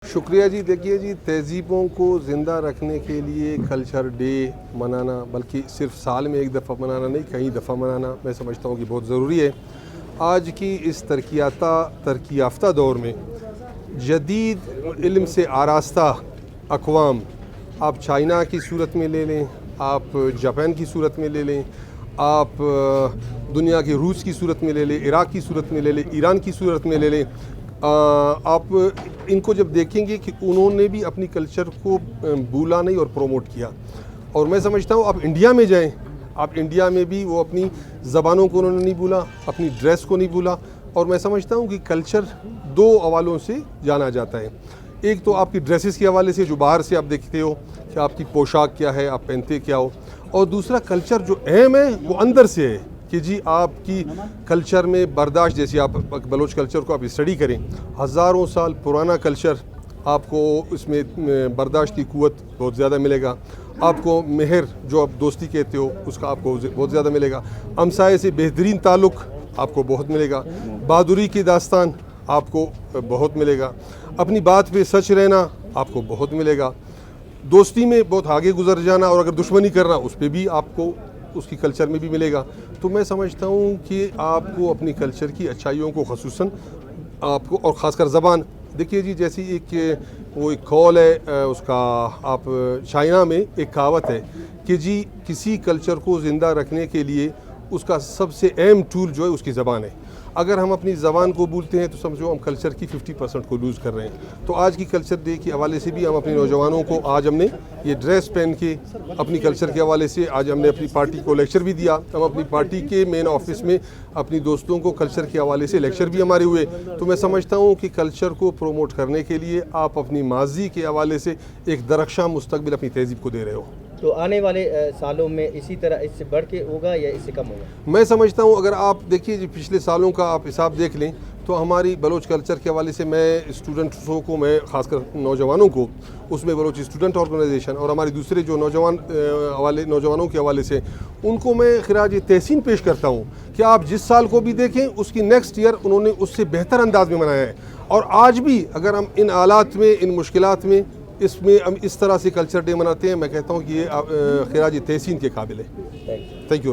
शुक्रिया जी। देखिए जी, तहज़ीबों को ज़िंदा रखने के लिए कल्चर डे मनाना, बल्कि सिर्फ साल में एक दफ़ा मनाना नहीं, कई दफ़ा मनाना मैं समझता हूँ कि बहुत ज़रूरी है। आज की इस तरक्की याफ्ता दौर में जदीद इल्म से आरास्ता अक़वाम, आप चाइना की सूरत में ले लें, आप जापान की सूरत में ले लें, आप दुनिया के रूस की सूरत में ले लें, इराक़ की सूरत में ले लें, ईरान की सूरत में ले लें, आप इनको जब देखेंगे कि उन्होंने भी अपनी कल्चर को भूला नहीं और प्रमोट किया। और मैं समझता हूँ आप इंडिया में जाएं, आप इंडिया में भी वो अपनी ज़बानों को उन्होंने नहीं भूला, अपनी ड्रेस को नहीं भूला। और मैं समझता हूँ कि कल्चर दो हवालों से जाना जाता है। एक तो आपकी ड्रेसेस के हवाले से, जो बाहर से आप देखते हो कि आपकी पोशाक क्या है, आप पहनते क्या हो, और दूसरा कल्चर जो अहम है वो अंदर से है कि जी आपकी कल्चर में बर्दाश्त, जैसे आप बलोच कल्चर को आप स्टडी करें, हज़ारों साल पुराना कल्चर, आपको इसमें बर्दाश्त की क़ुव्वत बहुत ज़्यादा मिलेगा। आपको मेहर, जो आप दोस्ती कहते हो, उसका आपको बहुत ज़्यादा मिलेगा। हमसाये से बेहतरीन ताल्लुक़ आपको बहुत मिलेगा। बहादुरी की दास्तान आपको बहुत मिलेगा। अपनी बात पे सच रहना आपको बहुत मिलेगा। दोस्ती में बहुत आगे गुजर जाना, और अगर दुश्मनी करना उस पर भी आपको उसकी कल्चर में भी मिलेगा। तो मैं समझता हूँ कि आपको अपनी कल्चर की अच्छाइयों को ख़ुसूसन आपको, और ख़ासकर ज़बान, देखिए जी, जैसी एक कॉल है उसका, आप चाइना में एक कहावत है कि जी किसी कल्चर को ज़िंदा रखने के लिए उसका सबसे अहम टूल जो है उसकी ज़बान है। अगर हम अपनी ज़बान को भूलते हैं तो समझो हम कल्चर की 50% को लूज़ कर रहे हैं। तो आज की कल्चर डे के हवाले से भी हम अपने नौजवानों को, आज हमने ये ड्रेस पहन के अपनी कल्चर के हवाले से आज हमने अपनी पार्टी को लेक्चर भी दिया। हम अपनी पार्टी के मेन ऑफिस में अपनी दोस्तों को कल्चर के हवाले से लेक्चर भी हमारे हुए। तो मैं समझता हूँ कि कल्चर को प्रोमोट करने के लिए आप अपनी माजी के हवाले से एक दरख्शां मुस्तकबिल अपनी तहज़ीब को दे रहे हो। तो आने वाले सालों में इसी तरह इससे बढ़ के होगा या इससे कम होगा? मैं समझता हूँ, अगर आप देखिए जी पिछले सालों का आप हिसाब देख लें तो हमारी बलोच कल्चर के हवाले से मैं स्टूडेंट्सों को, मैं ख़ासकर नौजवानों को, उसमें बलोच स्टूडेंट ऑर्गेनाइजेशन और हमारी दूसरे जो नौजवानों के हवाले से उनको मैं खिराज तहसीन पेश करता हूँ कि आप जिस साल को भी देखें उसकी नेक्स्ट ईयर उन्होंने उससे बेहतर अंदाज में मनाया है। और आज भी अगर हम इन हालात में, इन मुश्किलात में, इसमें हम इस तरह से कल्चर डे मनाते हैं, मैं कहता हूँ कि ये खिराज तहसीन के काबिल है। Thank you.